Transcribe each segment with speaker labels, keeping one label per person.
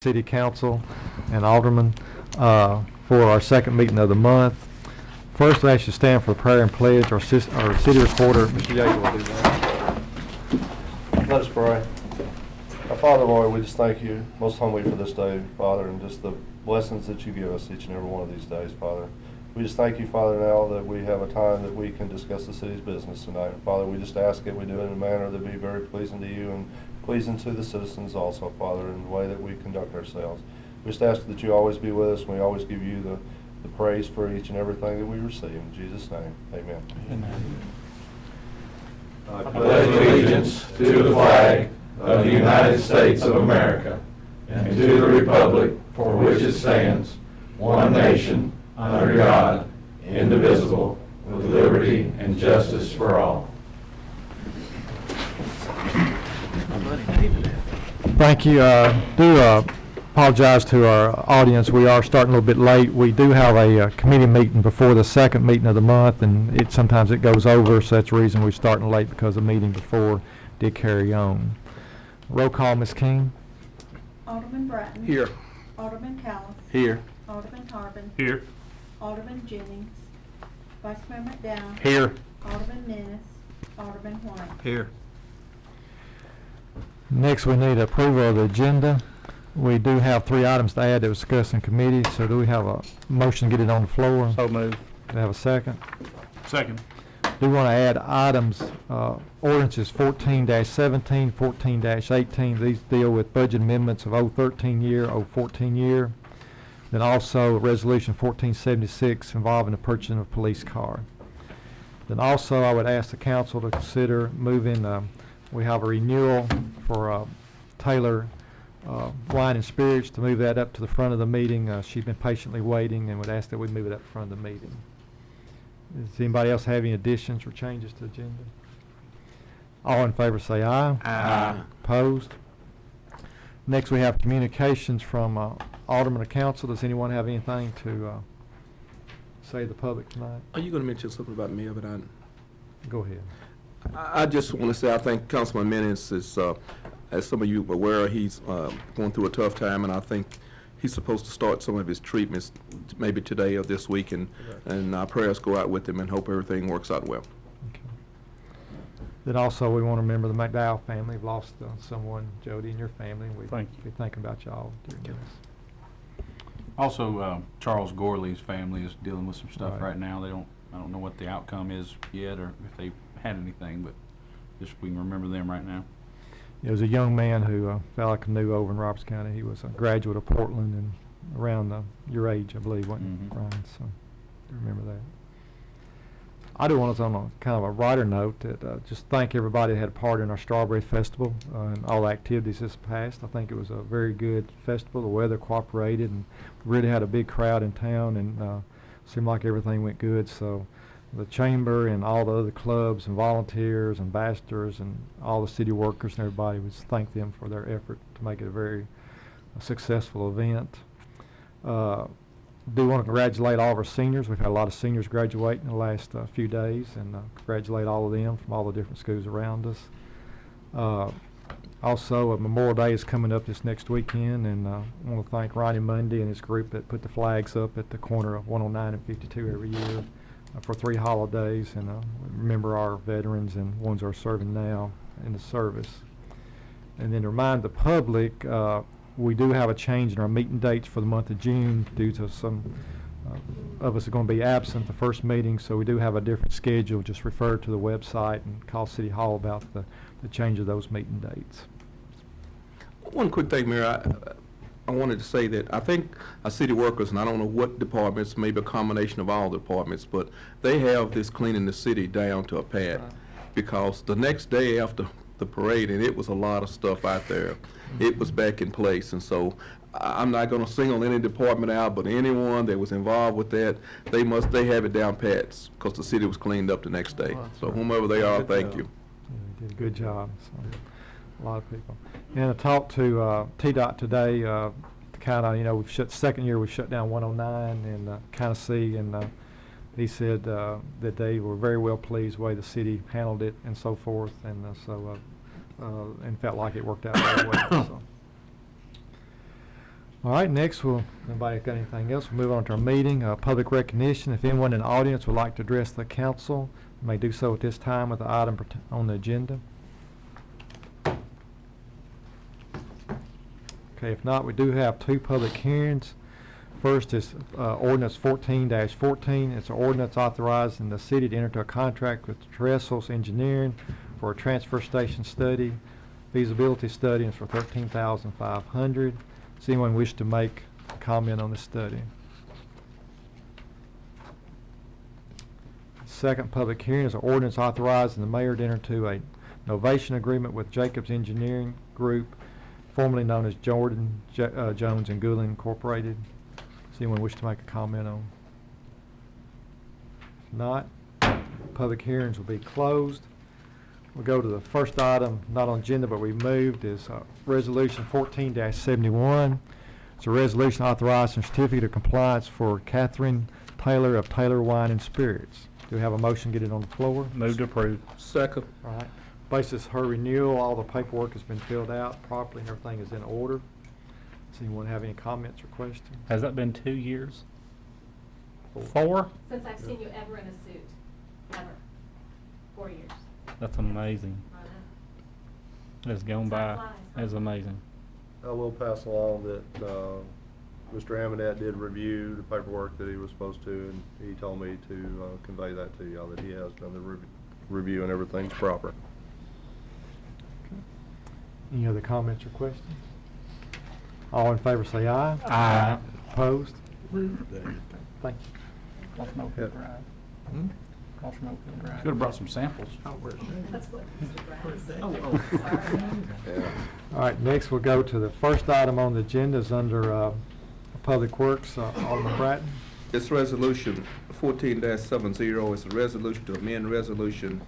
Speaker 1: City Council and Aldermen for our second meeting of the month. First, I ask you to stand for prayer and pledge. Our city recorder, Mr. Yates, will do that.
Speaker 2: Let us pray. Our Father, Lord, we just thank you most humbly for this day, Father, and just the blessings that you give us each and every one of these days, Father. We just thank you, Father, now that we have a time that we can discuss the city's business tonight. Father, we just ask that we do it in a manner that be very pleasing to you and pleasing to the citizens also, Father, in the way that we conduct ourselves. We just ask that you always be with us, and we always give you the praise for each and everything that we receive. In Jesus' name, amen.
Speaker 3: Amen. I pledge allegiance to the flag of the United States of America and to the republic for which it stands, one nation, under God, indivisible, with liberty and justice for all.
Speaker 1: Thank you. Apologize to our audience. We are starting a little bit late. We do have a committee meeting before the second meeting of the month, and sometimes it goes over, so that's the reason we're starting late, because the meeting before did carry on. Roll call, Ms. King.
Speaker 4: Alderman Bratton.
Speaker 3: Here.
Speaker 4: Alderman Callis.
Speaker 3: Here.
Speaker 4: Alderman Harbin.
Speaker 3: Here.
Speaker 4: Alderman Jennings. Vice Mayor McDowell.
Speaker 3: Here.
Speaker 4: Alderman Menace. Alderman White.
Speaker 3: Here.
Speaker 1: Next, we need approval of the agenda. We do have 3 items to add that were discussed in committee, so do we have a motion to get it on the floor?
Speaker 3: So moved.
Speaker 1: Do we have a second?
Speaker 3: Second.
Speaker 1: Do want to add items, ordinances 14-17, 14-18. These deal with budget amendments of 013 year, 014 year. Then also resolution 1476 involving the purchasing of a police car. Then also I would ask the council to consider moving, we have a renewal for Taylor Wine and Spirits, to move that up to the front of the meeting. She's been patiently waiting, and would ask that we move it up front of the meeting. Does anybody else have any additions or changes to the agenda? All in favor say aye.
Speaker 3: Aye.
Speaker 1: Opposed? Next, we have communications from Alderman of Council. Does anyone have anything to say to the public tonight?
Speaker 5: Are you going to mention something about me? But
Speaker 1: Go ahead.
Speaker 5: I just want to say I think Councilman Menace is, as some of you are aware, he's going through a tough time, and I think he's supposed to start some of his treatments maybe today or this week, and our prayers go out with him and hope everything works out well.
Speaker 1: Okay. Then also we want to remember the McDowell family. We've lost someone, Jody, in your family. We
Speaker 6: Thank you.
Speaker 1: be thinking about y'all during this.
Speaker 6: Also, Charles Gorley's family is dealing with some stuff
Speaker 1: Right.
Speaker 6: right now. I don't know what the outcome is yet, or if they've had anything, but just we can remember them right now.
Speaker 1: There was a young man who fell like a canoe over in Roberts County. He was a graduate of Portland and around your age, I believe, wasn't he, Brian? So, I remember that. I do want to, on a kind of a brighter note, that just thank everybody that had a part in our Strawberry Festival and all the activities this past. I think it was a very good festival. The weather cooperated, and we really had a big crowd in town, and seemed like everything went good. So the chamber and all the other clubs and volunteers, ambassadors, and all the city workers and everybody, we just thank them for their effort to make it a very successful event. Do want to congratulate all of our seniors. We've had a lot of seniors graduate in the last few days, and congratulate all of them from all the different schools around us. Also, Memorial Day is coming up this next weekend, and I want to thank Ronnie Mundy and his group that put the flags up at the corner of 109 and 52 every year for 3 holidays, and remember our veterans and ones that are serving now in the service. And then to remind the public, we do have a change in our meeting dates for the month of June due to some of us are going to be absent the first meeting, so we do have a different schedule. Just refer to the website and call City Hall about the change of those meeting dates.
Speaker 5: One quick thing, Mayor. I wanted to say that I think our city workers, and I don't know what departments, maybe a combination of all departments, but they have this cleaning the city down to a pad. Because the next day after the parade, and it was a lot of stuff out there, it was back in place. And so I'm not going to single any department out, but anyone that was involved with that, they have it down pat, because the city was cleaned up the next day. So whomever they are, thank you.
Speaker 1: Yeah, they did a good job. So, a lot of people. And I talked to TDOT today, kind of, we've second year we've shut down 109 and kind of see, and he said that they were very well pleased the way the city handled it and so forth, and and felt like it worked out very well. So. All right, next nobody got anything else? We'll move on to our meeting, public recognition. If anyone in the audience would like to address the council, you may do so at this time with the item on the agenda. Okay, if not, we do have two public hearings. First is ordinance 14-14. It's an ordinance authorizing the city to enter into a contract with Trestles Engineering for a transfer station study, feasibility study, and it's for $13,500. Does anyone wish to make a comment on the study? Second public hearing is an ordinance authorizing the mayor to enter into a novation agreement with Jacobs Engineering Group, formerly known as Jordan Jones and Goulin Incorporated. Does anyone wish to make a comment on? If not, public hearings will be closed. We'll go to the first item, not on agenda, but we moved, is Resolution 14-71. It's a resolution authorizing certificate of compliance for Catherine Taylor of Taylor Wine and Spirits. Do we have a motion to get it on the floor?
Speaker 6: Move to approve.
Speaker 5: Second.
Speaker 1: All right. Basis her renewal, all the paperwork has been filled out properly and everything is in order. Does anyone have any comments or questions?
Speaker 6: Has that been 2 years? 4?
Speaker 7: Since I've seen you ever in a suit, ever. 4 years.
Speaker 6: That's amazing.
Speaker 7: I know.
Speaker 6: It's gone
Speaker 7: Time
Speaker 6: by.
Speaker 7: flies, huh?
Speaker 6: It's amazing.
Speaker 2: I will pass along that Mr. Amadette did review the paperwork that he was supposed to, and he told me to convey that to y'all, that he has done the review and everything's proper.
Speaker 1: Any other comments or questions? All in favor say aye.
Speaker 6: Aye.
Speaker 1: Opposed? Thank you.
Speaker 6: Could have brought some samples.
Speaker 7: That's what Mr.
Speaker 6: Oh,
Speaker 7: Bryce.
Speaker 1: All right, next we'll go to the first item on the agenda is under Public Works, Alderman Bratton.
Speaker 5: This resolution 14-70 is a resolution to amend resolution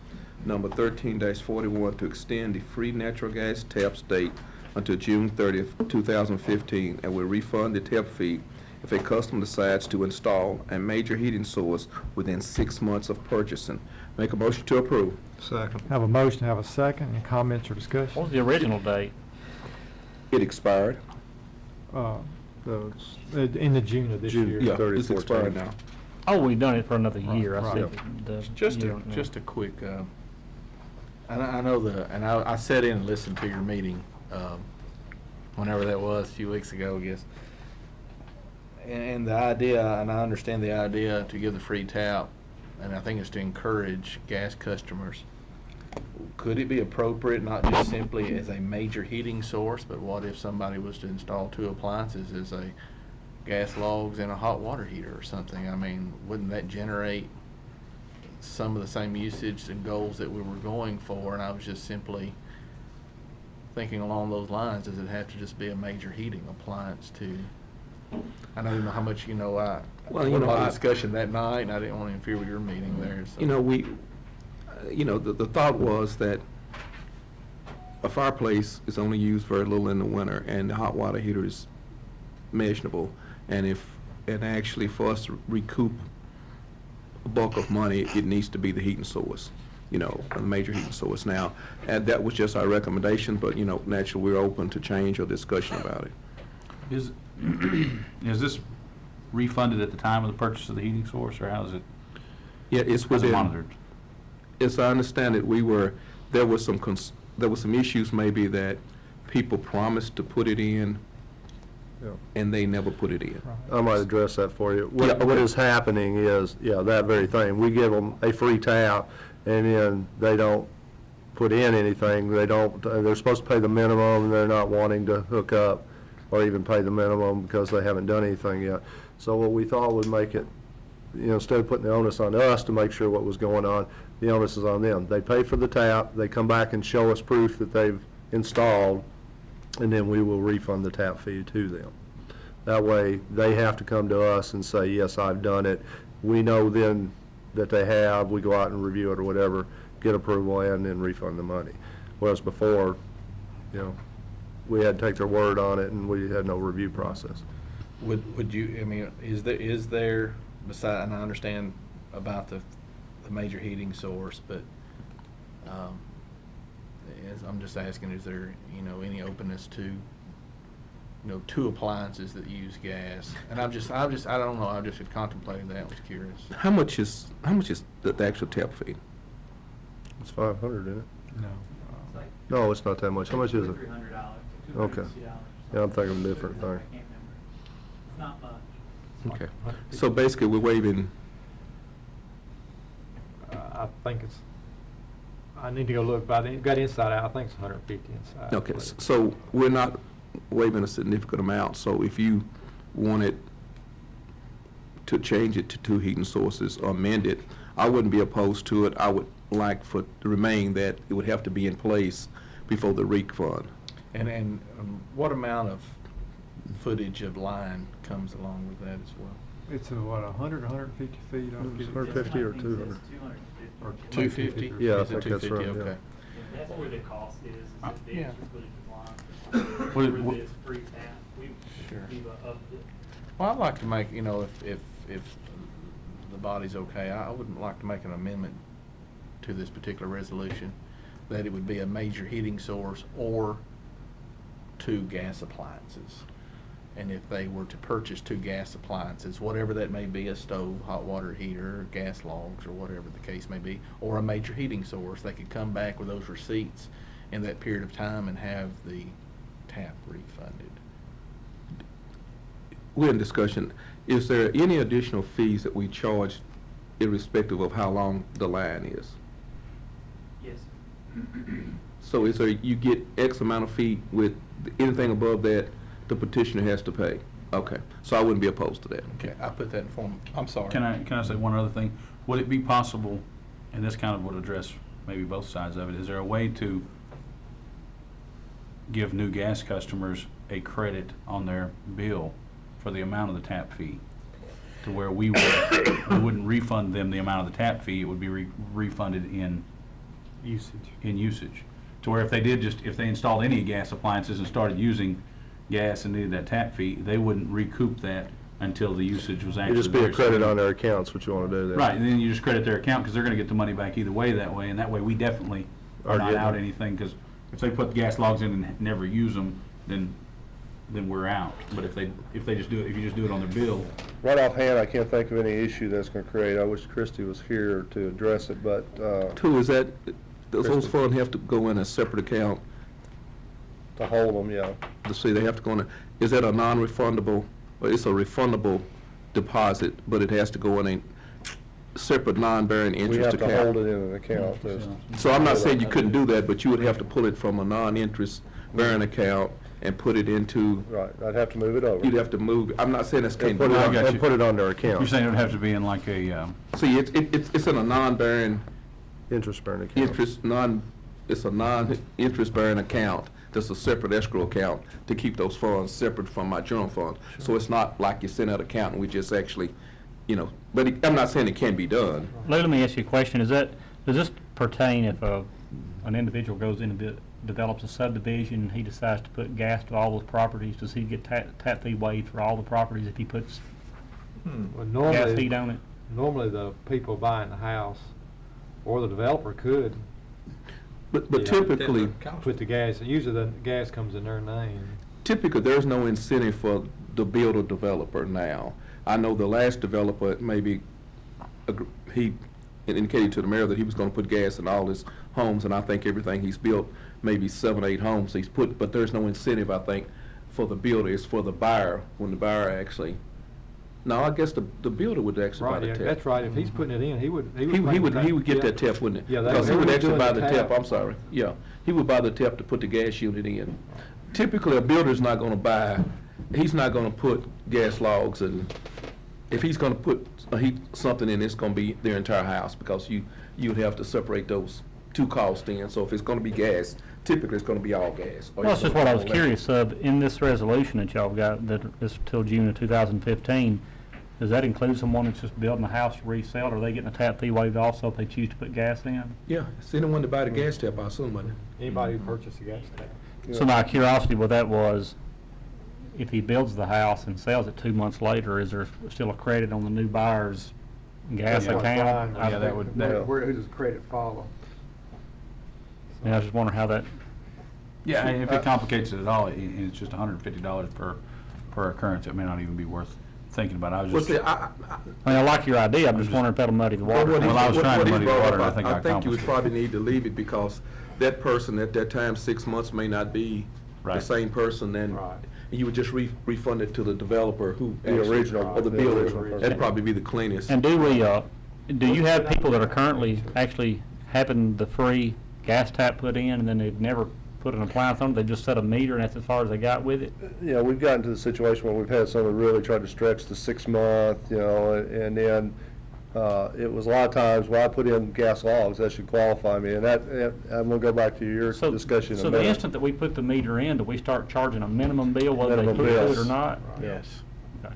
Speaker 5: number 13-41 to extend the free natural gas tap date until June 30th, 2015, and will refund the tap fee if a customer decides to install a major heating source within 6 months of purchasing. Make a motion to approve.
Speaker 2: Second.
Speaker 1: Have a motion, have a second. Any comments or discussion?
Speaker 6: What was the original date?
Speaker 5: It expired.
Speaker 2: No, it's
Speaker 1: In the June of this
Speaker 2: June.
Speaker 1: year.
Speaker 5: Yeah,
Speaker 2: 30,
Speaker 5: it's expired
Speaker 2: 14.
Speaker 5: now.
Speaker 6: Oh, we've done it for another year. I see.
Speaker 1: Right.
Speaker 6: the
Speaker 8: Just
Speaker 6: year
Speaker 8: a,
Speaker 6: on there.
Speaker 8: just a quick, I know I sat in and listened to your meeting, whenever that was, a few weeks ago, I guess. And the idea, and I understand the idea to give the free tap, and I think it's to encourage gas customers. Could it be appropriate, not just simply as a major heating source, but what if somebody was to install 2 appliances as a gas logs and a hot water heater or something? I mean, wouldn't that generate some of the same usage and goals that we were going for? And I was just simply thinking along those lines, does it have to just be a major heating appliance to, I don't even know how much,
Speaker 5: Well,
Speaker 8: well,
Speaker 5: you know,
Speaker 8: a
Speaker 5: I-
Speaker 8: discussion that night, and I didn't want to interfere with your meeting there, so.
Speaker 5: You know, the thought was that a fireplace is only used very little in the winter, and the hot water heater is mentionable. And actually for us to recoup a bulk of money, it needs to be the heating source, a major heating source. Now, and that was just our recommendation, but, naturally, we're open to change or discussion about it.
Speaker 6: Is this refunded at the time of the purchase of the heating source, or how is it?
Speaker 5: Yeah, it's
Speaker 6: How's it
Speaker 5: within.
Speaker 6: monitored?
Speaker 5: As I understand it, there was some issues maybe that people promised to put it in,
Speaker 2: Yeah.
Speaker 5: and they never put it in.
Speaker 2: I might address that for you.
Speaker 5: Yeah,
Speaker 2: What
Speaker 5: okay.
Speaker 2: is happening is, that very thing. We give them a free tap, and then they don't put in anything. They're supposed to pay the minimum, and they're not wanting to hook up or even pay the minimum because they haven't done anything yet. So what we thought would make it, instead of putting the onus on us to make sure what was going on, the onus is on them. They pay for the tap, they come back and show us proof that they've installed, and then we will refund the tap fee to them. That way, they have to come to us and say, yes, I've done it. We know then that they have, we go out and review it or whatever, get approval, and then refund the money. Whereas before, we had to take their word on it, and we had no review process.
Speaker 8: Would you, I mean, is there, beside, and I understand about the major heating source, but, I'm just asking, is there, any openness to 2 appliances that use gas. And I don't know, I just had contemplated that, was curious.
Speaker 5: How much is the actual tap fee?
Speaker 2: It's 500, isn't it?
Speaker 1: No.
Speaker 2: No, it's not that much. How much is it?
Speaker 9: $300,
Speaker 2: Okay. Yeah, I'm thinking of a different thing.
Speaker 9: I can't remember. It's not much.
Speaker 5: Okay. So basically, we're waiving,
Speaker 1: I think it's, I need to go look, but got inside out, I think it's 150 inside.
Speaker 5: okay,
Speaker 1: but-
Speaker 5: so we're not waiving a significant amount. So if you wanted to change it to 2 heating sources or amend it, I wouldn't be opposed to it. I would like for it to remain that it would have to be in place before the refund.
Speaker 8: And what amount of footage of line comes along with that as well?
Speaker 1: It's what, 100, 150 feet? I'll
Speaker 2: It's
Speaker 1: get it.
Speaker 2: 150 or
Speaker 9: This one
Speaker 2: 200?
Speaker 9: says 250.
Speaker 1: Or
Speaker 8: 250?
Speaker 2: Yeah, I
Speaker 8: Is it
Speaker 2: think that's
Speaker 8: 250?
Speaker 2: right, yeah.
Speaker 8: Okay.
Speaker 9: Yeah, that's where the cost is the
Speaker 8: Yeah.
Speaker 9: extra footage of line.
Speaker 6: What-
Speaker 9: For
Speaker 6: what-
Speaker 9: this free tap,
Speaker 8: Sure.
Speaker 9: we've upped it.
Speaker 8: Well, I'd like to make, if the body's okay, I would like to make an amendment to this particular resolution, that it would be a major heating source or 2 gas appliances. And if they were to purchase 2 gas appliances, whatever that may be, a stove, hot water heater, gas logs, or whatever the case may be, or a major heating source, they could come back with those receipts in that period of time and have the tap refunded.
Speaker 5: We're in discussion. Is there any additional fees that we charge irrespective of how long the line is?
Speaker 9: Yes.
Speaker 5: So is there, you get X amount of fee with anything above that, the petitioner has to pay? Okay, so I wouldn't be opposed to that.
Speaker 8: Okay, I put that in form, I'm sorry.
Speaker 6: Can I say one other thing? Would it be possible, and this kind of would address maybe both sides of it, is there a way to give new gas customers a credit on their bill for the amount of the tap fee? To where we wouldn't refund them the amount of the tap fee, it would be refunded in usage. To where if they installed any gas appliances and started using gas and needed that tap fee, they wouldn't recoup that until the usage was actually
Speaker 2: It'd just be
Speaker 6: there.
Speaker 2: a credit on their accounts, what you want to do there.
Speaker 6: Right, and then you just credit their account, because they're gonna get the money back either way that way, and that way we definitely are
Speaker 2: Are
Speaker 6: not
Speaker 2: getting
Speaker 6: out
Speaker 2: it.
Speaker 6: anything, because if they put gas logs in and never use them, then we're out. But if you just do it on their bill,
Speaker 2: Right offhand, I can't think of any issue that's going to create. I wish Christie was here to address it, but,
Speaker 5: 2, is that, those
Speaker 2: Kristen.
Speaker 5: funds have to go in a separate account?
Speaker 2: to hold them, yeah.
Speaker 5: Let's see, they have to go in, is that a non-refundable, or it's a refundable deposit, but it has to go in a separate non-bearing
Speaker 2: We
Speaker 5: interest
Speaker 2: have to
Speaker 5: account?
Speaker 2: hold it in an account. There's-
Speaker 5: So I'm not saying you couldn't do that, but you would have to pull it from a non-interest bearing account and put it into,
Speaker 2: Right, I'd have to move it over.
Speaker 5: you'd have to move, I'm not saying that's
Speaker 2: And
Speaker 5: can't
Speaker 2: put
Speaker 5: be
Speaker 2: it
Speaker 6: I
Speaker 2: on,
Speaker 6: got
Speaker 2: and
Speaker 6: you.
Speaker 2: put it on their account.
Speaker 6: you're saying it would have to be in like a,
Speaker 5: See, it's in a non-bearing
Speaker 2: Interest-bearing account.
Speaker 5: it's a non-interest bearing account. That's a separate escrow account to keep those funds separate from my general fund. So it's not like you send out an account and we just actually, but I'm not saying it can be done.
Speaker 10: Let me ask you a question. Does this pertain if an individual goes in and develops a subdivision and he decides to put gas to all those properties? Does he get tap fee waived for all the properties if he puts
Speaker 1: Well,
Speaker 10: gas heat on it?
Speaker 1: normally the people buying the house or the developer could
Speaker 5: But
Speaker 1: Yeah.
Speaker 5: typically,
Speaker 1: put the gas, usually the gas comes in their name.
Speaker 5: there's no incentive for the builder developer now. I know the last developer maybe, he indicated to the mayor that he was gonna put gas in all his homes, and I think everything he's built, maybe 7 or 8 homes he's put, but there's no incentive, I think, for the builder. It's for the buyer, when the buyer actually, no, I guess the builder would actually buy
Speaker 1: Right,
Speaker 5: the
Speaker 1: yeah,
Speaker 5: tap.
Speaker 1: that's right. If he's putting it in, he would
Speaker 5: He would get that tap, wouldn't he?
Speaker 1: Yeah,
Speaker 5: Because he would actually
Speaker 1: doing
Speaker 5: buy
Speaker 1: the
Speaker 5: the tap, I'm sorry, yeah. He would buy the tap to put the gas unit in. Typically, a builder's not gonna buy, he's not gonna put gas logs, and if he's gonna put something in, it's gonna be their entire house, because you would have to separate those 2 costs in. So if it's gonna be gas, typically it's gonna be all gas. or
Speaker 10: Well,
Speaker 5: it's
Speaker 10: that's just
Speaker 5: gonna
Speaker 10: what
Speaker 5: be
Speaker 10: I was
Speaker 5: all
Speaker 10: curious of. In this resolution that y'all got, that is till June of 2015, does that include someone that's just building a house to resell, or are they getting a tap fee waived also if they choose to put gas in?
Speaker 5: Yeah, it's anyone to buy the gas tap, I assume, wouldn't it?
Speaker 1: Anybody who purchased a gas tap.
Speaker 10: So my curiosity with that was, if he builds the house and sells it 2 months later, is there still a credit on the new buyer's gas
Speaker 1: That's what
Speaker 10: account?
Speaker 1: Brian-
Speaker 6: Yeah, that would-
Speaker 1: Where does credit follow?
Speaker 10: And I was just wondering how that
Speaker 6: Yeah, if it complicates it at all, and it's just $150 per occurrence, it may not even be worth thinking about. I was
Speaker 5: Well,
Speaker 6: just,
Speaker 5: see,
Speaker 10: I mean, I like your idea, I'm just wondering if that'll muddy the water.
Speaker 5: what he-
Speaker 6: Well, I was trying to
Speaker 5: what he
Speaker 6: muddy the
Speaker 5: brought
Speaker 6: water,
Speaker 5: up,
Speaker 6: and I think I
Speaker 5: I think you would
Speaker 6: accomplished it.
Speaker 5: probably need to leave it because that person at that time, 6 months, may not be the
Speaker 6: Right.
Speaker 5: same person, and
Speaker 1: Right.
Speaker 5: you would just refund it to the developer who.
Speaker 2: The
Speaker 5: actually-
Speaker 2: original-
Speaker 5: Or the
Speaker 2: the
Speaker 5: builder.
Speaker 2: original person.
Speaker 5: That'd probably be the cleanest.
Speaker 10: And do you have people that are currently actually having the free gas tap put in, and then they've never put an appliance on it, they just set a meter, and that's as far as they got with it?
Speaker 2: Yeah, we've gotten to the situation where we've had someone really try to stretch the 6 month, and then it was a lot of times, well, I put in gas logs, that should qualify me, and I'm gonna go back to your
Speaker 10: So-
Speaker 2: discussion in a
Speaker 10: So the
Speaker 2: minute.
Speaker 10: instant that we put the meter in, do we start charging a minimum bill whether they
Speaker 2: Minimum
Speaker 10: put it
Speaker 2: bills.
Speaker 10: or not?
Speaker 8: Yes.
Speaker 10: Okay.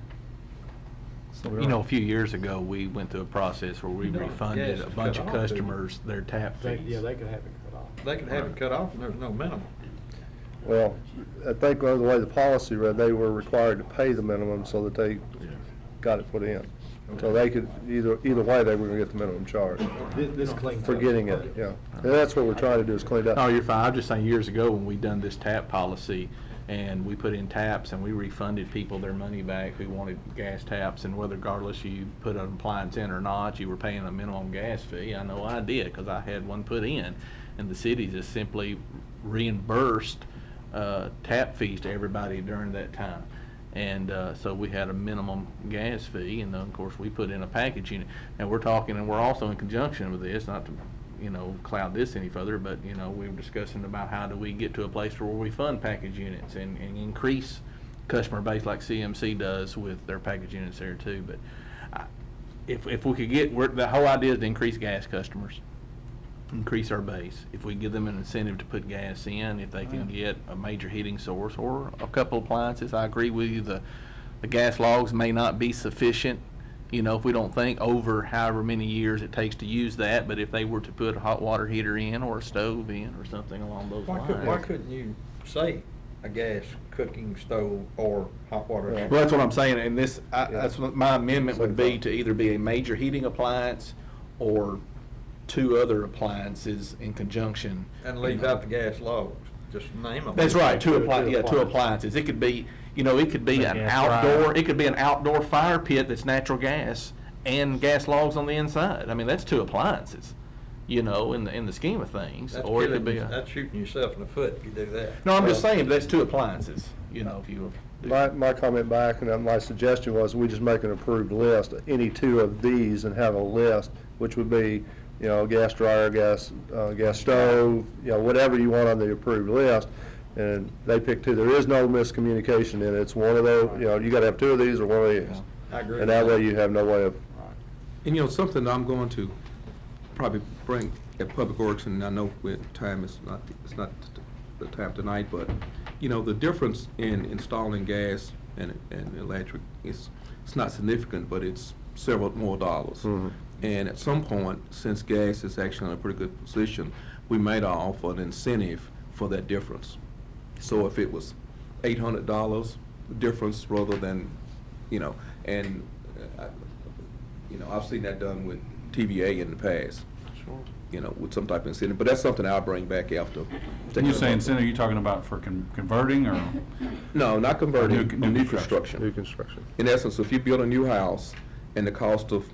Speaker 10: So we
Speaker 8: You
Speaker 10: are-
Speaker 8: know, a few years ago, we went through a process where we
Speaker 11: No,
Speaker 8: refunded
Speaker 11: gas
Speaker 8: a
Speaker 11: is
Speaker 8: bunch
Speaker 11: cut
Speaker 8: of
Speaker 11: off, too.
Speaker 8: customers their tap fees.
Speaker 11: Yeah, they could have it cut off. They could have it cut off and there's no minimum.
Speaker 2: Well, I think the way the policy read, they were required to pay the minimum so that they got it put in. So they could, either way, they were gonna get the minimum charge
Speaker 11: This cleans
Speaker 2: for getting it, yeah. And that's what we're trying to do, is clean it
Speaker 8: Oh,
Speaker 2: up.
Speaker 8: you're fine. I'm just saying, years ago, when we done this tap policy, and we put in taps, and we refunded people their money back who wanted gas taps, and whether regardless you put an appliance in or not, you were paying a minimum gas fee. I know I did, because I had one put in, and the city just simply reimbursed tap fees to everybody during that time. And so we had a minimum gas fee, and then, of course, we put in a package unit. And we're talking, and we're also in conjunction with this, not to, cloud this any further, but, we were discussing about how do we get to a place where we fund package units and increase customer base like CMC does with their package units there too. But if we could get, the whole idea is to increase gas customers, increase our base. If we give them an incentive to put gas in, if they can get a major heating source or a couple appliances, I agree with you, the gas logs may not be sufficient, if we don't think over however many years it takes to use that, but if they were to put a hot water heater in or a stove in or something along those
Speaker 11: Why
Speaker 8: lines.
Speaker 11: couldn't you say a gas cooking stove or hot water?
Speaker 2: Right.
Speaker 11: heater?
Speaker 8: Well, that's what I'm saying, and this,
Speaker 2: Yeah.
Speaker 8: that's what my amendment would be, to either be a major heating appliance or 2 other appliances in conjunction.
Speaker 11: And leave out the gas logs, just name them.
Speaker 8: That's right, two appliances. It could be, it could be
Speaker 10: Like
Speaker 8: an
Speaker 10: gas
Speaker 8: outdoor,
Speaker 10: fryer.
Speaker 8: it could be an outdoor fire pit that's natural gas and gas logs on the inside. I mean, that's 2 appliances, in the scheme of things.
Speaker 11: That's
Speaker 8: Or it could
Speaker 11: killing,
Speaker 8: be a,
Speaker 11: that's shooting yourself in the foot if you do that.
Speaker 8: no, I'm just saying, but that's 2 appliances, if you.
Speaker 2: My comment back, and my suggestion was, we just make an approved list, any 2 of these, and have a list, which would be, gas dryer, gas stove, whatever you want on the approved list, and they pick 2. There is no miscommunication in it. It's one of those, you gotta have 2 of these or one of these.
Speaker 11: I agree.
Speaker 2: And that way you have no way of,
Speaker 5: And something I'm going to probably bring at Public Works, and I know time is not, it's not the time tonight, but, the difference in installing gas and electric it's not significant, but it's several more dollars.
Speaker 2: Mhm.
Speaker 5: And at some point, since gas is actually in a pretty good position, we might offer an incentive for that difference. So if it was $800 difference rather than, and, I've seen that done with TVA in the past, with some type of incentive, but that's something I'll bring back after.
Speaker 6: When you say incentive, you talking about for converting or?
Speaker 5: No, not converting,
Speaker 6: New
Speaker 5: new
Speaker 6: construction.
Speaker 2: new
Speaker 5: construction.
Speaker 2: construction.
Speaker 5: In essence, if you build a new house and the cost of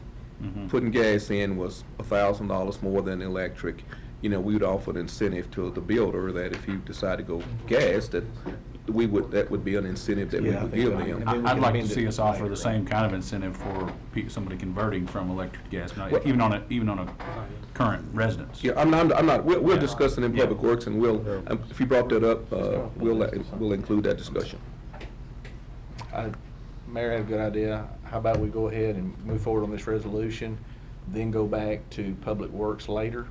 Speaker 6: Mhm.
Speaker 5: putting gas in was $1,000 more than electric, we would offer an incentive to the builder that if you decide to go gas, that would be an incentive that we
Speaker 8: Yeah, I
Speaker 5: would
Speaker 8: think
Speaker 5: give
Speaker 8: I-
Speaker 5: them.
Speaker 8: I-
Speaker 6: I'd like to
Speaker 8: amend it
Speaker 6: see us offer
Speaker 8: later.
Speaker 6: the same kind of incentive for somebody converting from electric to gas,
Speaker 5: Well-
Speaker 6: even on a current residence.
Speaker 5: Yeah, I'm not, we're
Speaker 6: Yeah.
Speaker 5: discussing in
Speaker 6: Yeah.
Speaker 5: Public Works, and if you brought that up, we'll include that discussion.
Speaker 8: Mayor had a good idea. How about we go ahead and move forward on this resolution, then go back to Public Works later,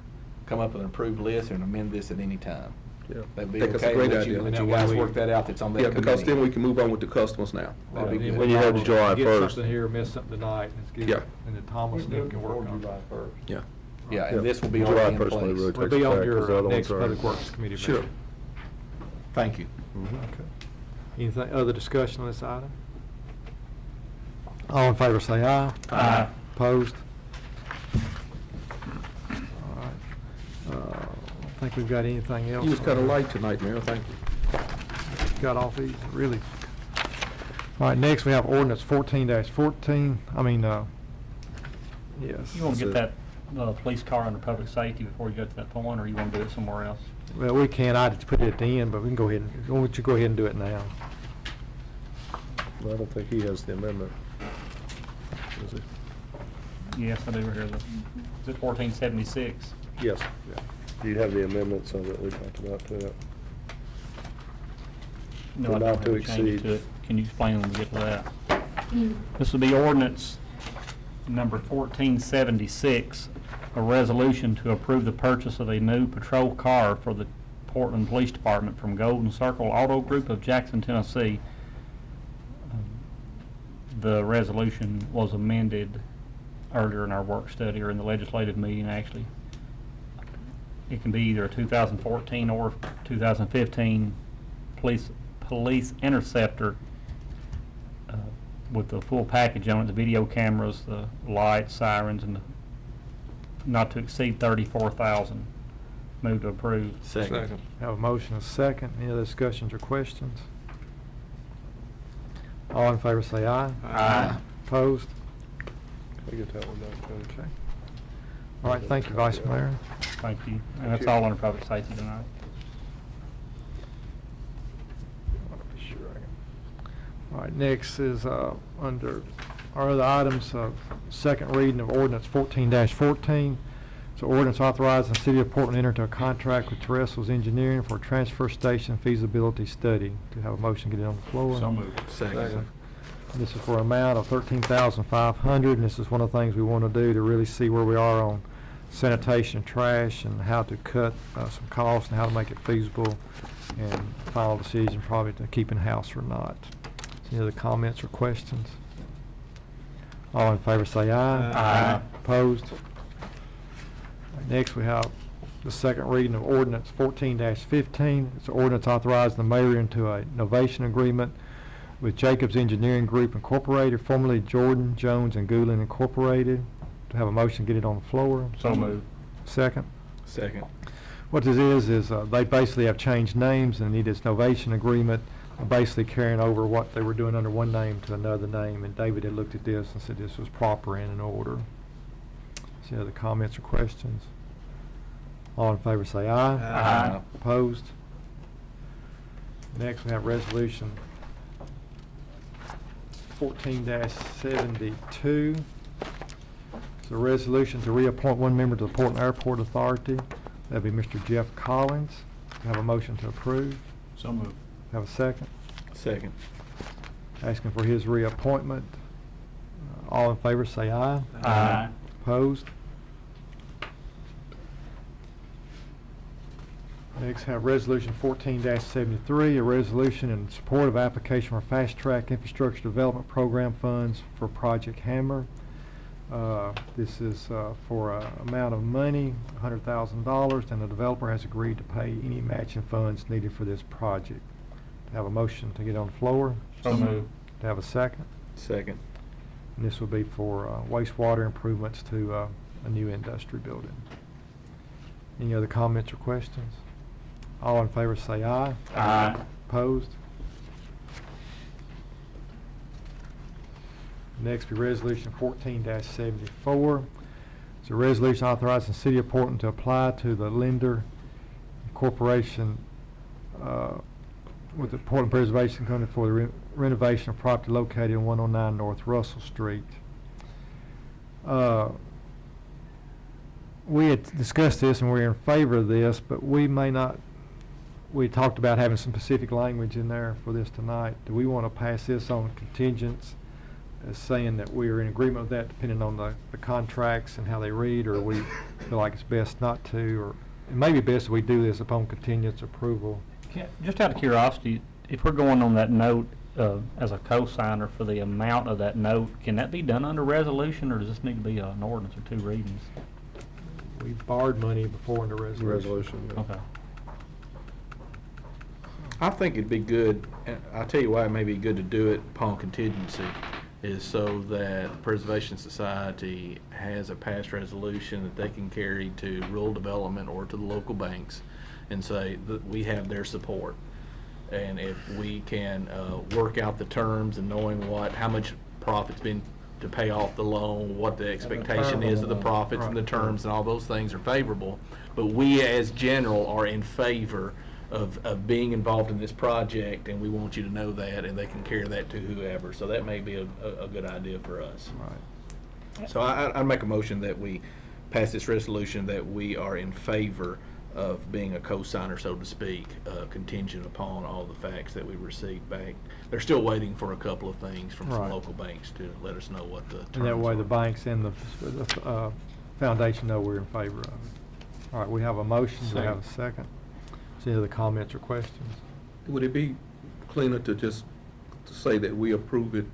Speaker 8: come up with an approved list and amend this at any time?
Speaker 2: Yeah.
Speaker 8: That'd be
Speaker 5: Think that's a
Speaker 8: okay?
Speaker 5: great
Speaker 8: Let
Speaker 5: idea.
Speaker 8: you
Speaker 1: That way
Speaker 8: guys
Speaker 1: we-
Speaker 8: work that out, that's on that
Speaker 5: Yeah,
Speaker 8: committee.
Speaker 5: because then we can move on with the customers now.
Speaker 8: That'd be good.
Speaker 2: When you have the July
Speaker 1: Get
Speaker 2: 1st.
Speaker 1: something here, miss something tonight, and it's
Speaker 5: Yeah.
Speaker 1: good, and then Thomas and them can work on it.
Speaker 5: Yeah.
Speaker 8: Yeah, and this will be
Speaker 2: July
Speaker 8: already in
Speaker 2: 1st when it really
Speaker 8: place.
Speaker 1: We'll
Speaker 2: takes
Speaker 1: be on
Speaker 2: effect, 'cause the
Speaker 1: your
Speaker 2: other
Speaker 1: next
Speaker 2: ones are-
Speaker 1: Public Works Committee
Speaker 5: Sure.
Speaker 1: meeting.
Speaker 8: Thank you.
Speaker 1: Anything, other discussion on this item? All in favor say aye. Opposed? All right. I think we've got anything else.
Speaker 5: You was kind of late tonight, Mayor, thank you.
Speaker 1: Got off easy, really. All right, next we have ordinance 14-14. Yes.
Speaker 10: You want to get that police car under public safety before you go to that point, or you want to do it somewhere else?
Speaker 1: Well, we can, I just put it at the end, but we can go ahead and, why don't you go ahead and do it now?
Speaker 2: I don't think he has the amendment. Is he?
Speaker 10: Yes, I do here. Is it 1476?
Speaker 2: Yes. Do you have the amendment so that we talked about that?
Speaker 10: No, I
Speaker 2: Not
Speaker 10: don't
Speaker 2: to
Speaker 10: have a change
Speaker 2: exceed.
Speaker 10: to it. Can you explain when we get to that? This will be ordinance number 1476, a resolution to approve the purchase of a new patrol car for the Portland Police Department from Golden Circle Auto Group of Jackson, Tennessee. The resolution was amended earlier in our work study, or in the legislative meeting, actually. It can be either a 2014 or 2015 police interceptor with the full package on it, the video cameras, the lights, sirens, and the not to exceed $34,000. Move to approve.
Speaker 8: Second.
Speaker 1: Have a motion and a second. Any other discussions or questions? All in favor say aye.
Speaker 10: Aye.
Speaker 1: Opposed?
Speaker 2: Can I get that one back, Judge?
Speaker 1: Okay. All right, thank you, Vice Mayor.
Speaker 10: Thank you. And that's all under public safety tonight.
Speaker 1: All right, next is under our other items, second reading of ordinance 14-14. So ordinance authorizing the City of Portland enter into a contract with Terrestrials Engineering for a transfer station feasibility study. Do you have a motion, get it on the floor?
Speaker 6: So moved.
Speaker 8: Second.
Speaker 1: This is for an amount of $13,500, and this is one of the things we want to do to really see where we are on sanitation, trash, and how to cut some costs and how to make it feasible, and final decision probably to keep in-house or not. Any other comments or questions? All in favor say aye.
Speaker 10: Aye.
Speaker 1: Opposed? Next, we have the second reading of ordinance 14-15. It's an ordinance authorizing the mayor into a novation agreement with Jacobs Engineering Group Incorporated, formerly Jordan, Jones, and Goulin Incorporated. To have a motion, get it on the floor.
Speaker 10: So moved.
Speaker 1: Second.
Speaker 8: Second.
Speaker 1: What this is they basically have changed names and need this novation agreement, basically carrying over what they were doing under one name to another name. And David had looked at this and said this was proper and in order. Any other comments or questions? All in favor say aye.
Speaker 10: Aye.
Speaker 1: Opposed? Next, we have resolution 14-72. It's a resolution to reappoint one member to the Portland Airport Authority. That'd be Mr. Jeff Collins. Have a motion to approve.
Speaker 6: So moved.
Speaker 1: Have a second.
Speaker 8: Second.
Speaker 1: Asking for his reappointment. All in favor say aye.
Speaker 10: Aye.
Speaker 1: Opposed? Next, have resolution 14-73, a resolution in support of application for fast track infrastructure development program funds for Project Hammer. This is for an amount of money, $100,000, and the developer has agreed to pay any matching funds needed for this project. To have a motion to get on the floor.
Speaker 10: So moved.
Speaker 1: To have a second.
Speaker 8: Second.
Speaker 1: And this will be for wastewater improvements to a new industry building. Any other comments or questions? All in favor say aye.
Speaker 10: Aye.
Speaker 1: Opposed? Next be resolution 14-74. It's a resolution authorizing the City of Portland to apply to the lender corporation with the Portland Preservation Company for the renovation of property located in 109 North Russell Street. We had discussed this and we're in favor of this, but we may not. We talked about having some specific language in there for this tonight. Do we want to pass this on contingents as saying that we are in agreement with that depending on the contracts and how they read, or we feel like it's best not to, or it may be best if we do this upon contingents approval?
Speaker 10: Just out of curiosity, if we're going on that note as a co-signer for the amount of that note, can that be done under resolution, or does this need to be an ordinance or two readings?
Speaker 1: We borrowed money before under resolution.
Speaker 2: Yeah.
Speaker 10: Okay.
Speaker 8: I think it'd be good, and I'll tell you why it may be good to do it upon contingency, is so that the Preservation Society has a past resolution that they can carry to rural development or to the local banks and say that we have their support. And if we can work out the terms and knowing how much profit's been to pay off the loan, what the expectation is of the profits and the terms and all those things are favorable. But we as general are in favor of being involved in this project, and we want you to know that, and they can carry that to whoever. So that may be a good idea for us.
Speaker 1: Right.
Speaker 8: So I make a motion that we pass this resolution that we are in favor of being a co-signer, so to speak, contingent upon all the facts that we received back. They're still waiting for a couple of things from some
Speaker 1: Right.
Speaker 8: local banks to let us know what the terms
Speaker 1: And that way
Speaker 8: are.
Speaker 1: the banks and the foundation know we're in favor of it. All right, we have a motion. Do we have a second? Is any other comments or questions?
Speaker 5: Would it be cleaner to just say that we approve it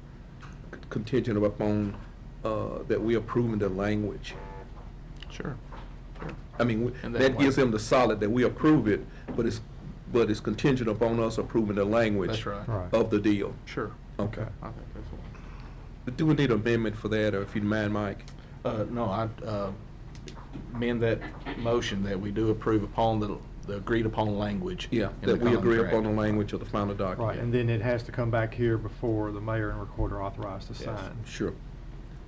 Speaker 5: contingent upon, that we approving the language?
Speaker 8: Sure.
Speaker 5: I mean,
Speaker 8: And
Speaker 5: that gives
Speaker 8: way-
Speaker 5: them the solid that we approve it, but it's contingent upon us approving the language.
Speaker 8: That's right.
Speaker 1: Right.
Speaker 5: Of the deal.
Speaker 8: Sure.
Speaker 5: Okay.
Speaker 8: I think that's what.
Speaker 5: But do we need an amendment for that, or if you mind, Mike?
Speaker 8: No, I amend that motion that we do approve upon the agreed upon language.
Speaker 5: Yeah,
Speaker 8: in the
Speaker 5: that we agree
Speaker 8: contract.
Speaker 5: upon the language of the final document.
Speaker 1: Right, and then it has to come back here before the mayor and recorder authorized to
Speaker 8: Yes.
Speaker 1: sign.
Speaker 5: Sure.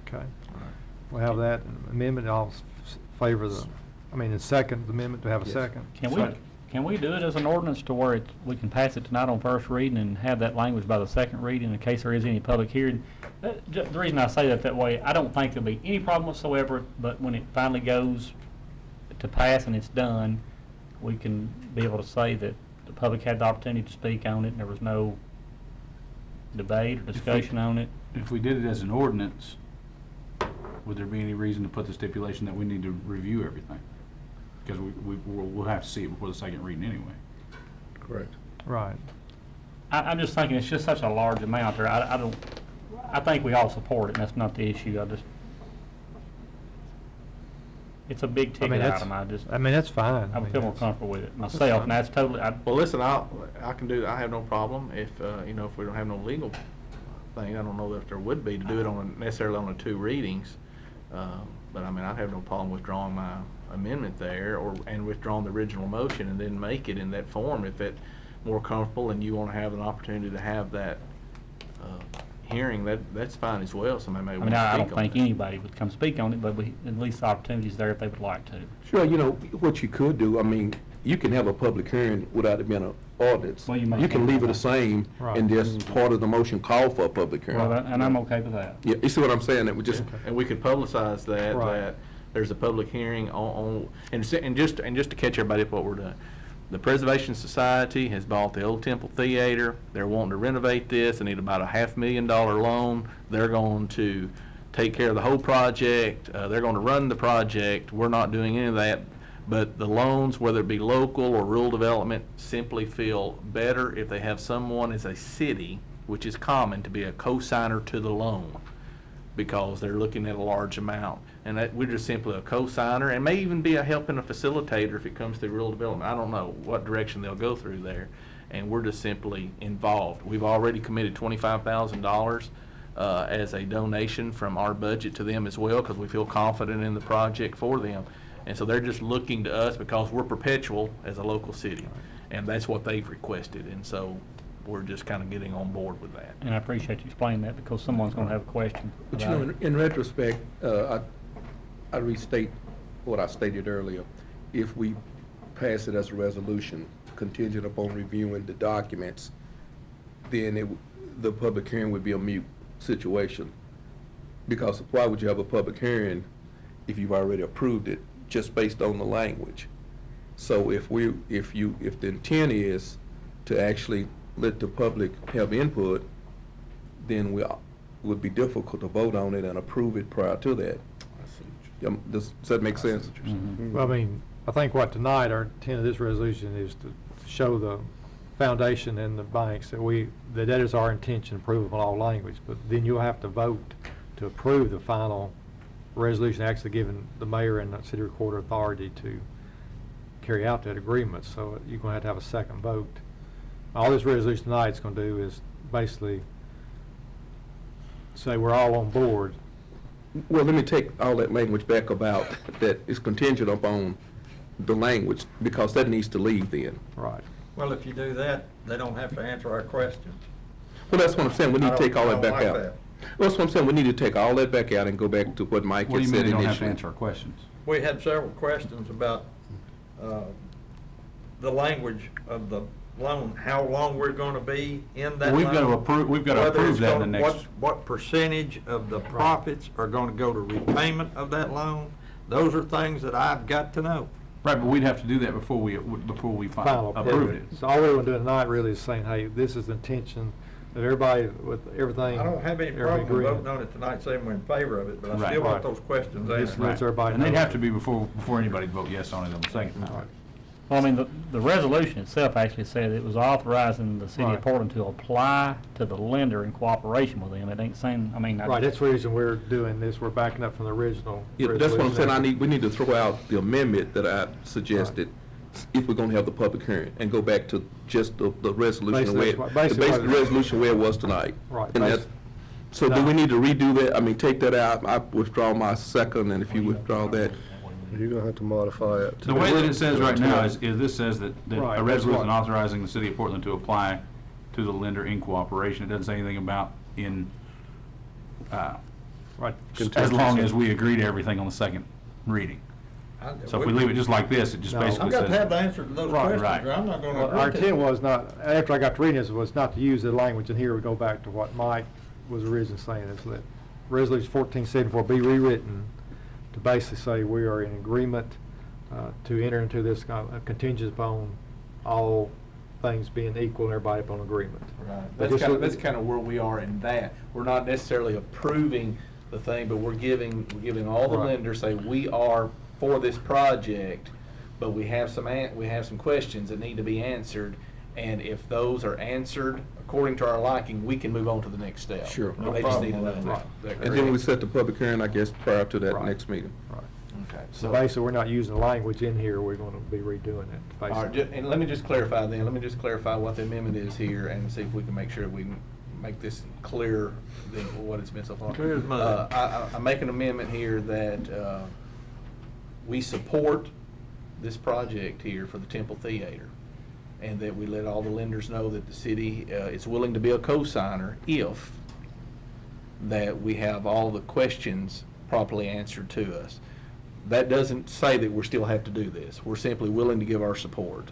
Speaker 1: Okay.
Speaker 8: All right.
Speaker 1: We'll have that amendment. I'll favor the second amendment to have a
Speaker 5: Yes.
Speaker 1: second.
Speaker 10: Can we do it as an ordinance to where we can pass it tonight on first reading and have that language by the second reading in case there is any public hearing? The reason I say that way, I don't think there'll be any problem whatsoever, but when it finally goes to pass and it's done, we can be able to say that the public had the opportunity to speak on it and there was no debate or discussion on it.
Speaker 6: If we did it as an ordinance, would there be any reason to put the stipulation that we need to review everything? Because we'll have to see it before the second reading anyway.
Speaker 5: Correct.
Speaker 1: Right.
Speaker 10: I'm just thinking it's just such a large amount there. I think we all support it, and that's not the issue. It's a big ticket item.
Speaker 1: That's fine.
Speaker 10: I would feel more comfortable with it myself, and that's totally,
Speaker 8: Well, listen, I can do, I have no problem if, if we don't have no legal thing, I don't know if there would be to do it necessarily on the two readings. But I mean, I'd have no problem withdrawing my amendment there and withdrawing the original motion and then make it in that form if it's more comfortable and you want to have an opportunity to have that, hearing, that's fine as well. Somebody may want to speak on
Speaker 10: I
Speaker 8: it.
Speaker 10: don't think anybody would come speak on it, but at least the opportunity's there if they would like to.
Speaker 5: Sure, what you could do, I mean, you can have a public hearing without it being an ordinance.
Speaker 10: Well, you may
Speaker 5: You can
Speaker 10: can.
Speaker 5: leave it the same,
Speaker 1: Right.
Speaker 5: and just part of the motion call for a public hearing.
Speaker 10: Well, and I'm okay with that.
Speaker 5: Yeah, you see what I'm saying? That we just,
Speaker 8: And we could publicize that,
Speaker 1: Right.
Speaker 8: that there's a public hearing and just to catch everybody up what we're doing. The Preservation Society has bought the Old Temple Theater. They're wanting to renovate this. They need about a $500,000 loan. They're going to take care of the whole project. They're going to run the project. We're not doing any of that. But the loans, whether it be local or rural development, simply feel better if they have someone as a city, which is common, to be a co-signer to the loan, because they're looking at a large amount. And that, we're just simply a co-signer, and may even be a help and a facilitator if it comes through rural development. I don't know what direction they'll go through there. And we're just simply involved. We've already committed $25,000 as a donation from our budget to them as well, because we feel confident in the project for them. And so they're just looking to us because we're perpetual as a local city. And that's what they've requested. And so we're just kind of getting on board with that.
Speaker 10: And I appreciate you explaining that because someone's going to have a question.
Speaker 5: but
Speaker 10: about it.
Speaker 5: in retrospect, I restate what I stated earlier. If we pass it as a resolution contingent upon reviewing the documents, then the public hearing would be a moot situation. Because why would you have a public hearing if you've already approved it, just based on the language? So if the intent is to actually let the public have input, then it would be difficult to vote on it and approve it prior to that. Does that make sense?
Speaker 1: Well, I mean, I think tonight, our intent of this resolution is to show the foundation and the banks that is our intention, approval of all language, but then you'll have to vote to approve the final resolution, actually giving the mayor and the city recorder authority to carry out that agreement. So you're going to have a second vote. All this resolution tonight is going to do is basically say we're all on board.
Speaker 5: Well, let me take all that language back about that is contingent upon the language, because that needs to leave then.
Speaker 1: Right.
Speaker 11: Well, if you do that, they don't have to answer our questions.
Speaker 5: Well, that's what I'm saying, we need to take all that back
Speaker 11: I don't
Speaker 5: out.
Speaker 11: like that.
Speaker 5: Well, that's what I'm saying, we need to take all that back out and go back to what Mike
Speaker 6: What do
Speaker 5: had
Speaker 6: you mean
Speaker 5: said
Speaker 6: they don't have to
Speaker 5: initially.
Speaker 6: answer our questions?
Speaker 11: We had several questions about the language of the loan, how long we're gonna be in that
Speaker 6: We've got to
Speaker 11: loan,
Speaker 6: approve, we've got to
Speaker 11: whether
Speaker 6: approve
Speaker 11: it's
Speaker 6: that in the
Speaker 11: gonna-
Speaker 6: next.
Speaker 11: What percentage of the profits are gonna go to repayment of that loan? Those are things that I've got to know.
Speaker 6: Right, but we'd have to do that before we
Speaker 1: Final
Speaker 6: approve
Speaker 1: approval.
Speaker 6: it.
Speaker 1: So all we want to do tonight really is saying, hey, this is the intention of everybody with everything.
Speaker 11: I don't have any
Speaker 1: every
Speaker 11: problem with
Speaker 1: agreement.
Speaker 11: voting on it tonight, saying we're in favor of it, but I
Speaker 6: Right.
Speaker 11: still want
Speaker 1: Right.
Speaker 11: those questions
Speaker 1: Yes,
Speaker 11: answered.
Speaker 1: Let's everybody
Speaker 6: And they'd
Speaker 1: know.
Speaker 6: have to be before anybody vote yes on it on the second time.
Speaker 1: Right.
Speaker 10: Well, I mean, the resolution itself actually said it was authorizing the city
Speaker 1: Right.
Speaker 10: of Portland to apply to the lender in cooperation with them. It ain't saying, I mean.
Speaker 1: Right, that's the reason we're doing this, we're backing up from the original.
Speaker 5: Yeah, that's what I'm saying,
Speaker 1: resolution.
Speaker 5: we need to throw out the amendment that I suggested, if we're gonna have the public hearing, and go back to just the resolution,
Speaker 1: Basically,
Speaker 5: the
Speaker 1: that's what- basically
Speaker 5: basic
Speaker 1: what it is.
Speaker 5: resolution where it was tonight.
Speaker 1: Right,
Speaker 5: And that's, so do
Speaker 1: No.
Speaker 5: we need to redo that, I mean, take that out, I withdraw my second, and if you withdraw that,
Speaker 2: You're gonna have to modify it.
Speaker 6: The way that it says right now is this says that
Speaker 1: Right,
Speaker 6: a
Speaker 1: that's
Speaker 6: resolution
Speaker 1: what-
Speaker 6: authorizing the city of Portland to apply to the lender in cooperation. It doesn't say anything about
Speaker 1: Right.
Speaker 6: as long as we agree to everything on the second reading. So if we leave it just like this, it just
Speaker 1: No.
Speaker 6: basically
Speaker 11: I've got to have
Speaker 6: says.
Speaker 11: the answer to those
Speaker 1: Right,
Speaker 11: questions,
Speaker 6: right.
Speaker 11: or I'm not gonna
Speaker 1: Well, our
Speaker 11: agree to
Speaker 1: intent
Speaker 11: it.
Speaker 1: was not, after I got to reading this, was not to use the language in here, we go back to what Mike was originally saying, is that Resolution 1474 be rewritten to basically say we are in agreement to enter into this contingent upon all things being equal and everybody upon agreement.
Speaker 8: Right.
Speaker 1: But
Speaker 8: That's
Speaker 1: this
Speaker 8: kind of,
Speaker 1: was-
Speaker 8: that's kind of where we are in that. We're not necessarily approving the thing, but we're giving all the
Speaker 1: Right.
Speaker 8: lenders, say, we are for this project, but we have some questions that need to be answered, and if those are answered according to our liking, we can move on to the next step.
Speaker 5: Sure.
Speaker 8: They just need to know
Speaker 1: Right.
Speaker 8: that.
Speaker 5: and then we set the public hearing, I guess, prior to that
Speaker 1: Right.
Speaker 5: next meeting.
Speaker 1: Right.
Speaker 8: Okay.
Speaker 1: So basically, we're not using the language in here, we're going to be redoing it,
Speaker 8: All right,
Speaker 1: basically.
Speaker 8: and let me just clarify then, let me just clarify what the amendment is here and see if we can make sure we can make this clearer than what it's been so far.
Speaker 11: Clear as mud.
Speaker 8: I make an amendment here that we support this project here for the Temple Theater, and that we let all the lenders know that the city is willing to be a co-signer if that we have all the questions properly answered to us. That doesn't say that we still have to do this. We're simply willing to give our support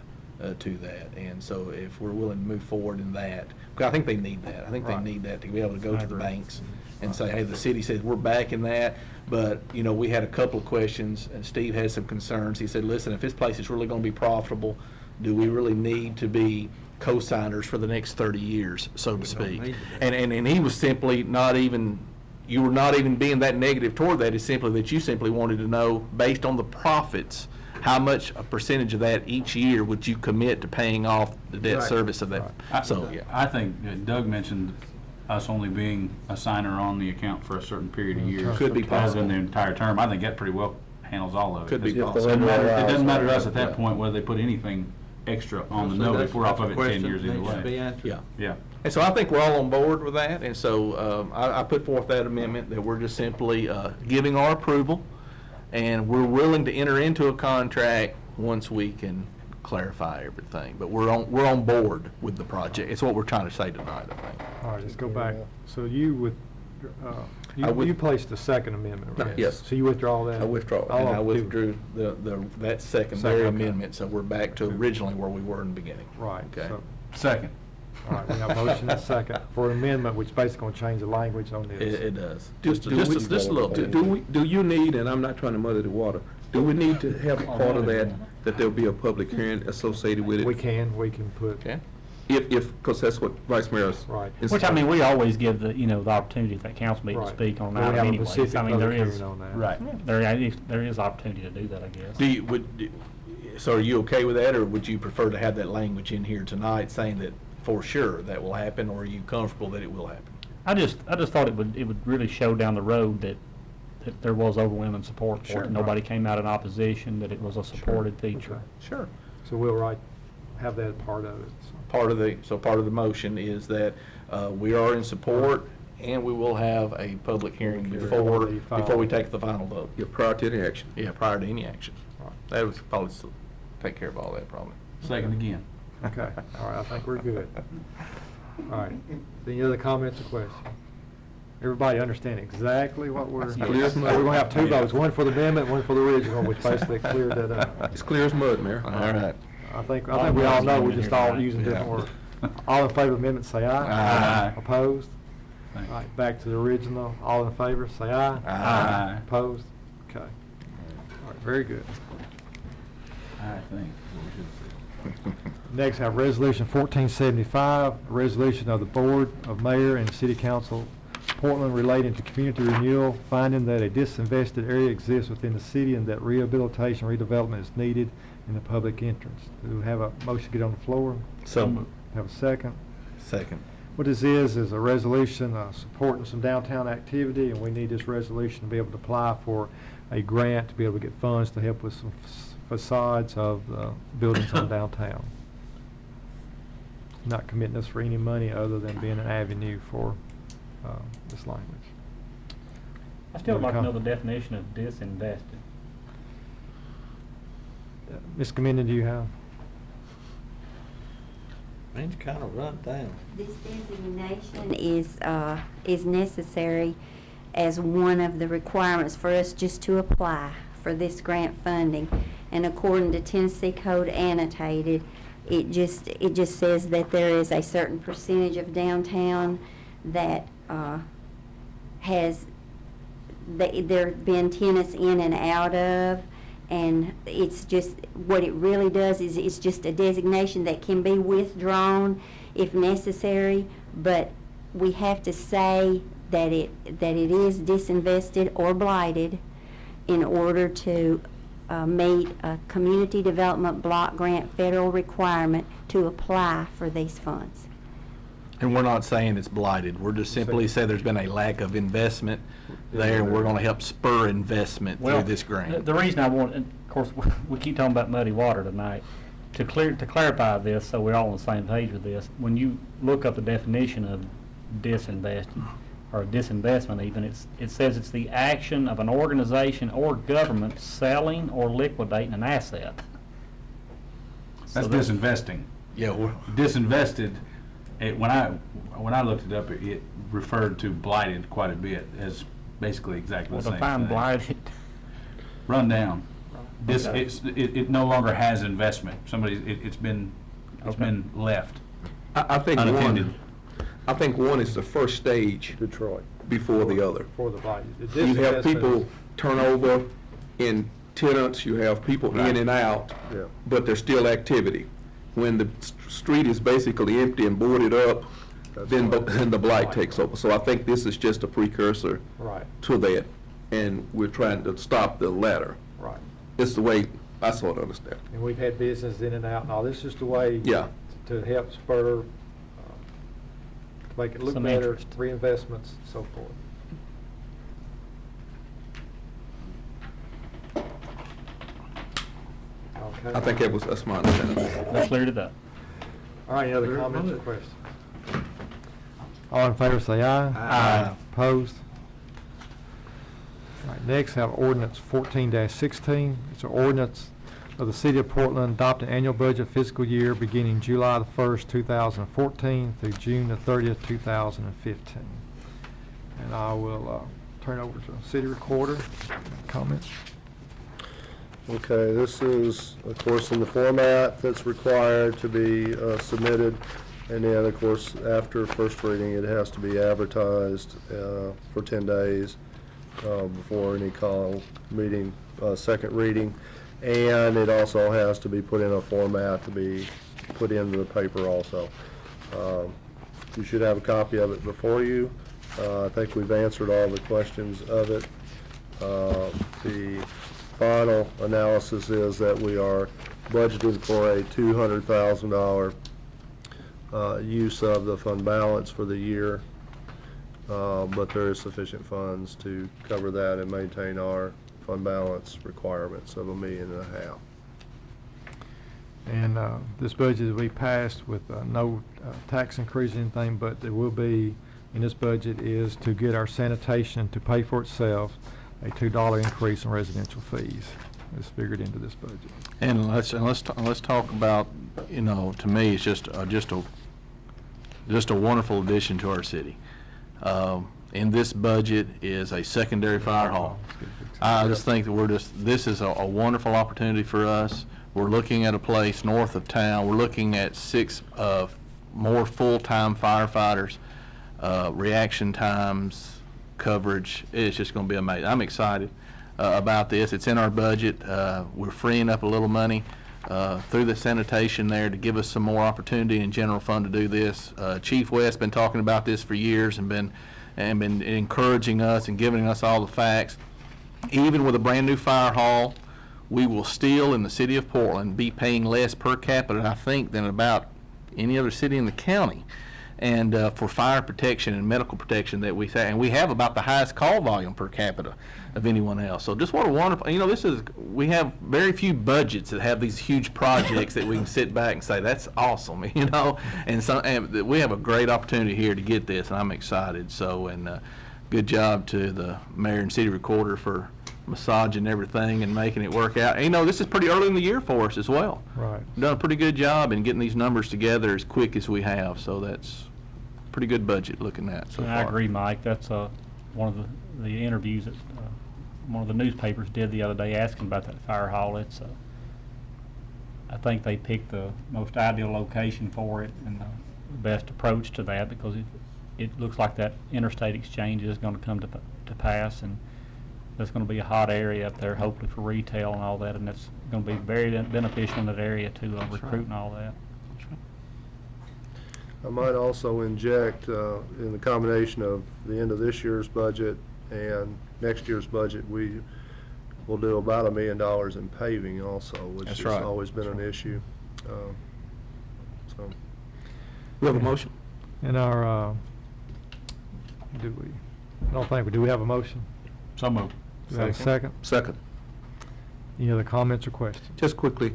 Speaker 8: to that. And so if we're willing to move forward in that, because I think they need that. I think they
Speaker 1: Right.
Speaker 8: need that to be able to go
Speaker 1: I
Speaker 8: to the
Speaker 1: agree.
Speaker 8: banks and say, hey, the city says we're backing that. But, you know, we had a couple of questions, and Steve had some concerns. He said, listen, if this place is really going to be profitable, do we really need to be co-signers for the next 30 years, so to
Speaker 11: don't
Speaker 8: speak?
Speaker 11: need to be.
Speaker 8: And he was simply not even, you were not even being that negative toward that. It's simply that you simply wanted to know, based on the profits, how much a percentage of that each year would you commit to paying off the debt
Speaker 11: Right.
Speaker 8: service of that? So, yeah.
Speaker 6: I think that Doug mentioned us only being a signer on the account for a certain period of years.
Speaker 8: Could be
Speaker 6: As
Speaker 8: possible.
Speaker 6: in the entire term. I think that pretty well handles all of it.
Speaker 8: Could be
Speaker 6: Because
Speaker 8: possible.
Speaker 6: It doesn't matter, it
Speaker 2: If the
Speaker 6: doesn't matter to us
Speaker 2: lender
Speaker 6: at that
Speaker 8: allows-
Speaker 6: point whether they put anything extra on the
Speaker 11: So
Speaker 6: note
Speaker 11: that's-
Speaker 6: if we're off of it
Speaker 11: that's a
Speaker 6: 10 years
Speaker 11: question
Speaker 6: either
Speaker 11: that needs to be
Speaker 6: way.
Speaker 11: answered.
Speaker 8: Yeah.
Speaker 6: Yeah.
Speaker 8: And so I think we're all on board with that, and so I put forth that amendment that we're just simply giving our approval, and we're willing to enter into a contract once we can clarify everything. But we're on board with the project. It's what we're trying to say tonight, I think.
Speaker 1: All right, let's go back. So you would,
Speaker 8: I would-
Speaker 1: you placed the second amendment, right?
Speaker 5: Yes.
Speaker 1: So you withdraw that?
Speaker 5: I withdraw it.
Speaker 1: All
Speaker 8: And I
Speaker 1: of you-
Speaker 8: withdrew that secondary
Speaker 1: Second, okay.
Speaker 8: amendment, so we're back to originally where we were in the beginning.
Speaker 1: Right,
Speaker 8: Okay.
Speaker 1: so,
Speaker 6: Second.
Speaker 1: all right, we have a motion and a second for an amendment, which basically going to change the language on this.
Speaker 8: It does.
Speaker 5: Do-
Speaker 8: Just
Speaker 5: do we-
Speaker 8: just a little bit.
Speaker 5: Do you need, and I'm not trying to muddy the water, do we need to have a part of that there'll be a public hearing associated with it?
Speaker 1: We can put,
Speaker 8: Okay.
Speaker 5: If, because that's what Vice Mayor's.
Speaker 1: Right.
Speaker 10: Which, I mean, we always give the, you know, the opportunity at that council meeting to
Speaker 1: Right.
Speaker 10: speak on
Speaker 1: But we
Speaker 10: that
Speaker 1: have a
Speaker 10: anyway.
Speaker 1: specific
Speaker 10: I mean, there
Speaker 1: public
Speaker 10: is,
Speaker 1: hearing on that.
Speaker 6: Right.
Speaker 10: there is opportunity to do that, I guess.
Speaker 8: Do you, so are you okay with that, or would you prefer to have that language in here tonight saying that for sure that will happen, or are you comfortable that it will happen?
Speaker 10: I just thought it would really show down the road that there was overwhelming support for
Speaker 8: Sure.
Speaker 10: it. Nobody came out in opposition, that it was a supported feature.
Speaker 1: Okay.
Speaker 8: Sure.
Speaker 1: So we'll have that part of it. so.
Speaker 8: Part of the motion is that we are in support, And we will have a public hearing
Speaker 1: Before we
Speaker 8: before we
Speaker 1: file.
Speaker 8: take the final vote.
Speaker 5: Yeah, prior to any action.
Speaker 8: Yeah, prior to any action.
Speaker 1: Right.
Speaker 8: That would probably take care of all that problem.
Speaker 6: Second again.
Speaker 1: Okay, all right, I think we're good. All right, any other comments or questions? Everybody understand exactly what we're,
Speaker 5: Clear as mud.
Speaker 1: we're gonna have two votes, one for the amendment, one for the original, which basically cleared that up.
Speaker 5: It's clear as mud, Mayor.
Speaker 8: All right.
Speaker 1: I think we all know, we're just all using different
Speaker 8: Yeah.
Speaker 1: words. All in favor of the amendment, say aye.
Speaker 6: Aye.
Speaker 1: Opposed?
Speaker 6: Thanks.
Speaker 1: All right, back to the original, all in favor, say aye.
Speaker 6: Aye.
Speaker 1: Opposed? Okay. All right, very good.
Speaker 6: I think what we should say.
Speaker 1: Next, I have Resolution 1475, a resolution of the Board of Mayor and City Council, Portland, relating to community renewal, finding that a disinvested area exists within the city and that rehabilitation, redevelopment is needed in the public interest. Do we have a motion to get on the floor?
Speaker 8: So,
Speaker 1: Have a second?
Speaker 8: second.
Speaker 1: What this is a resolution supporting some downtown activity, and we need this resolution to be able to apply for a grant to be able to get funds to help with some facades of buildings on downtown. Not committing us for any money other than being an avenue for this language.
Speaker 10: I still would like to
Speaker 1: Okay.
Speaker 10: know the definition of disinvested.
Speaker 1: Ms. Commenda, do you have?
Speaker 11: Means kind of run down.
Speaker 12: This designation is necessary as one of the requirements for us just to apply for this grant funding. And according to Tennessee Code Annotated, it just says that there is a certain percentage of downtown that there have been tenants in and out of, and it's just, what it really does is it's just a designation that can be withdrawn if necessary, but we have to say that it is disinvested or blighted in order to meet a community development block grant federal requirement to apply for these funds.
Speaker 8: And we're not saying it's blighted. We're just simply saying there's been a lack of investment there, and we're going to help spur investment through this grant.
Speaker 10: The reason I want, and of course, we keep talking about muddy water tonight. To clarify this, so we're all on the same page with this, when you look up the definition of disinvested, or disinvestment even, it says it's the action of an organization or government selling or liquidating an asset.
Speaker 6: That's
Speaker 10: So
Speaker 6: disinvesting.
Speaker 8: Yeah,
Speaker 6: Disinvested, when I looked it up, it referred to blighted quite a bit as basically exactly
Speaker 10: Well,
Speaker 6: the same
Speaker 10: define
Speaker 6: thing.
Speaker 10: blighted.
Speaker 6: Run down.
Speaker 10: Okay.
Speaker 6: It no longer has investment. It's been left.
Speaker 5: I think
Speaker 6: Unattended.
Speaker 5: one is the first stage
Speaker 1: Detroit.
Speaker 5: before the other.
Speaker 1: For the value.
Speaker 5: You have people turnover in tenants, you have people in and out,
Speaker 2: Yeah.
Speaker 5: but there's still activity. When the street is basically empty and boarded up, then the blight takes over. So I think this is just a precursor
Speaker 1: Right,
Speaker 5: to that, and we're trying to stop the latter.
Speaker 1: right.
Speaker 5: It's the way I sort of understand.
Speaker 1: And we've had business in and out and all. This is just a way
Speaker 5: Yeah.
Speaker 1: to help spur, to make it look
Speaker 10: Some
Speaker 1: better,
Speaker 10: interest.
Speaker 1: reinvestments, so forth. Okay.
Speaker 5: I think that's my understanding.
Speaker 10: That cleared it up.
Speaker 1: All right, any other comments or questions? All in favor, say aye.
Speaker 8: Aye.
Speaker 1: Opposed? All right, next, have ordinance 14-16. It's an ordinance of the City of Portland adopting annual budget fiscal year beginning July the 1st, 2014 through June the 30th, 2015. And I will turn over to the City Recorder. Comments?
Speaker 2: Okay, this is, of course, in the format that's required to be submitted. And then, of course, after first reading, it has to be advertised for 10 days before any call meeting, second reading. And it also has to be put in a format to be put into the paper also. You should have a copy of it before you. I think we've answered all the questions of it. The final analysis is that we are budgeting for a $200,000 use of the fund balance for the year, but there is sufficient funds to cover that and maintain our fund balance requirements of $1.5 million.
Speaker 1: And this budget will be passed with no tax increase or anything, but there will be in this budget is to get our sanitation to pay for itself, a $2 increase in residential fees is figured into this budget.
Speaker 8: And let's talk about, you know, to me, it's just a wonderful addition to our city. In this budget is a secondary fire hall. I just think that this is a wonderful opportunity for us. We're looking at a place north of town. We're looking at 6 more full-time firefighters, reaction times, coverage. It's just going to be amazing. I'm excited about this. It's in our budget. We're freeing up a little money through the sanitation there to give us some more opportunity in general fund to do this. Chief West been talking about this for years and been encouraging us and giving us all the facts. Even with a brand new fire hall, we will still in the city of Portland be paying less per capita, I think, than about any other city in the county. And for fire protection and medical protection that we say, and we have about the highest call volume per capita of anyone else. So just what a wonderful, you know, we have very few budgets that have these huge projects that we can sit back and say, that's awesome, you know, and we have a great opportunity here to get this, and I'm excited. So, and good job to the mayor and city recorder for massaging everything and making it work out. And, you know, this is pretty early in the year for us as well.
Speaker 1: Right.
Speaker 8: We've done a pretty good job in getting these numbers together as quick as we have, so that's pretty good budget looking at so far.
Speaker 10: I agree, Mike. That's one of the interviews that one of the newspapers did the other day asking about that fire hall. It's I think they picked the most ideal location for it and the best approach to that, because it looks like that interstate exchange is going to come to pass, and there's going to be a hot area up there, hopefully for retail and all that, and it's going to be very beneficial in that area to recruit and all that.
Speaker 2: I might also inject in the combination of the end of this year's budget and next year's budget, we will do about $1 million in paving also, which
Speaker 8: That's
Speaker 2: has
Speaker 8: right.
Speaker 2: always been an issue. So
Speaker 5: We have a motion?
Speaker 1: In our, I don't think do we have a motion?
Speaker 6: So moved.
Speaker 1: Do we have a second?
Speaker 5: Second.
Speaker 1: Any other comments or questions?
Speaker 5: Just quickly,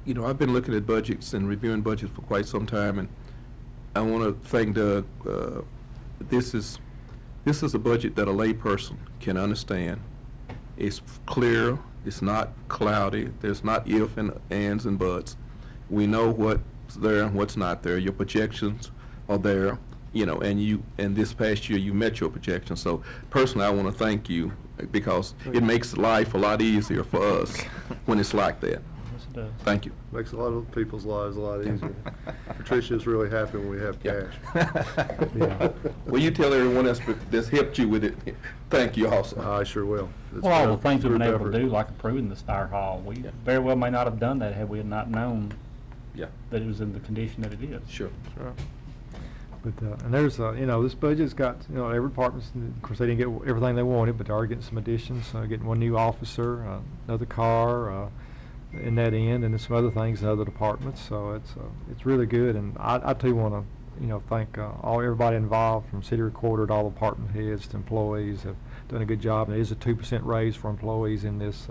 Speaker 5: you know, I've been looking at budgets and reviewing budgets for quite some time, and I want to thank Doug. This is a budget that a layperson can understand. It's clear. It's not cloudy. There's not if and ands and buts. We know what's there and what's not there. Your projections are there, you know, and this past year you met your projections. So personally, I want to thank you, because it makes life a lot easier for us when it's like that.
Speaker 10: Yes, it does.
Speaker 5: Thank you.
Speaker 2: makes a lot of people's lives a lot easier. Patricia's really happy when we have
Speaker 5: Yeah.
Speaker 2: cash.
Speaker 1: Yeah.
Speaker 5: Well, you tell everyone else that's helped you with it, thank you also.
Speaker 2: I sure will. It's
Speaker 10: Well, all
Speaker 2: been
Speaker 10: the things we've been
Speaker 2: group
Speaker 10: able to
Speaker 2: effort.
Speaker 10: do, like approving this fire hall, we
Speaker 5: Yeah.
Speaker 10: very well may not have done that had we not known
Speaker 5: Yeah,
Speaker 10: that it was in the condition that it is.
Speaker 5: sure.
Speaker 1: But, and there's, you know, this budget's got, you know, every department's, of course, they didn't get everything they wanted, but they are getting some additions, getting one new officer, another car, in that end, and then some other things in other departments, so it's really good, and I too want to, you know, thank, everybody involved, from city recorder to all department heads to employees, have done a good job, and it is a 2% raise for employees in this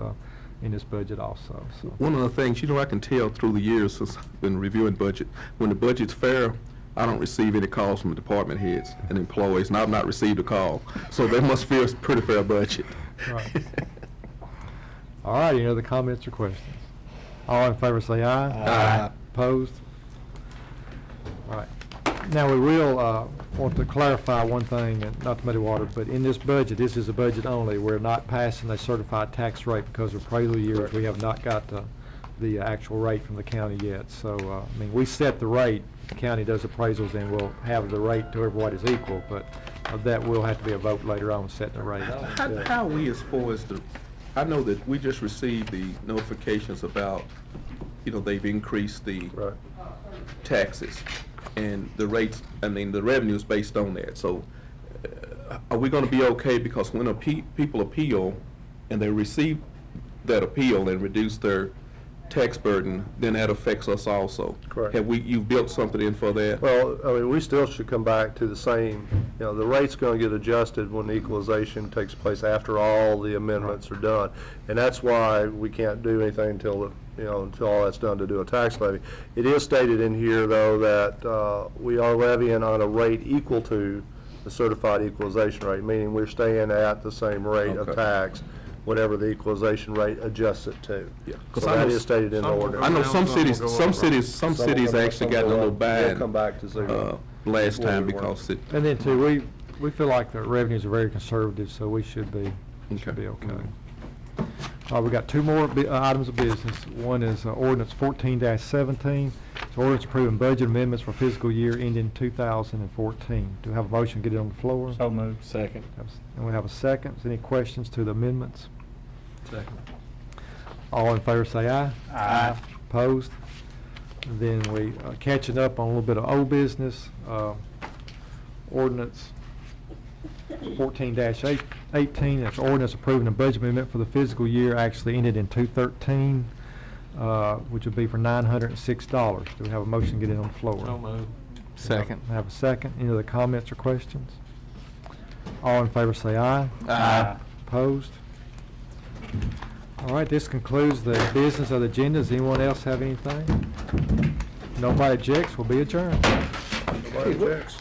Speaker 1: budget also, so.
Speaker 5: One of the things, you know, I can tell through the years since I've been reviewing budget, when the budget's fair, I don't receive any calls from the department heads and employees, and I've not received a call. So they must feel it's a pretty fair budget.
Speaker 1: Right. All right, any other comments or questions? All in favor say aye.
Speaker 5: Aye.
Speaker 1: Opposed? All right. Now, we will want to clarify one thing, and not to muddy water, but in this budget, this is a budget only. We're not passing a certified tax rate because of appraisal years. We have not got the actual rate from the county yet. So, I mean, we set the rate. The county does appraisals, and we'll have the rate to everybody's equal, but that will have to be a vote later on setting the rate.
Speaker 5: How are we as far as I know that we just received the notifications about, you know, they've increased the
Speaker 2: Right.
Speaker 5: taxes and the rates, I mean, the revenue is based on that. So are we going to be okay? Because when people appeal and they receive that appeal and reduce their tax burden, then that affects us also.
Speaker 2: Correct.
Speaker 5: Have you built something in for that?
Speaker 2: Well, I mean, we still should come back to the same, you know, the rate's gonna get adjusted when the equalization takes place after all the amendments are done. And that's why we can't do anything until, until all that's done to do a tax levy. It is stated in here, though, that we are levying on a rate equal to the certified equalization rate, meaning we're staying at the same rate of
Speaker 5: Okay.
Speaker 2: tax, whatever the equalization rate adjusts it to.
Speaker 5: Yeah.
Speaker 2: So
Speaker 5: 'Cause I
Speaker 2: that
Speaker 5: know
Speaker 2: is stated in the
Speaker 11: some will
Speaker 2: ordinance.
Speaker 5: I know
Speaker 11: Some
Speaker 5: some
Speaker 11: will
Speaker 5: cities,
Speaker 11: go
Speaker 5: some
Speaker 11: up.
Speaker 5: cities, some
Speaker 2: Some will
Speaker 5: cities
Speaker 2: come up,
Speaker 5: actually
Speaker 2: some
Speaker 5: got in a
Speaker 2: will
Speaker 5: little
Speaker 2: up. They'll
Speaker 5: bad
Speaker 2: come back to zero.
Speaker 5: last
Speaker 2: Before
Speaker 5: time
Speaker 2: we were.
Speaker 5: because it,
Speaker 1: And then too, we feel like the revenues are very conservative, so we should be okay. We got two more items of business. One is ordinance 14-17. It's ordinance approving budget amendments for fiscal year ending 2014. Do we have a motion to get it on the floor?
Speaker 10: So moved.
Speaker 8: Second.
Speaker 1: And we have a second. Any questions to the amendments?
Speaker 8: Second.
Speaker 1: All in favor say aye.
Speaker 10: Aye.
Speaker 1: Opposed? Then we, catching up on a little bit of old business, ordinance 14-18, that's ordinance approving a budget amendment for the fiscal year actually ended in 2/13, which would be for $906. Do we have a motion to get it on the floor?
Speaker 11: So moved.
Speaker 8: Second.
Speaker 1: I have a second. Any other comments or questions? All in favor say aye.
Speaker 8: Aye.
Speaker 1: Opposed? All right, this concludes the business of the agenda. Does anyone else have anything? Nobody objects, we'll be adjourned.
Speaker 2: Nobody objects.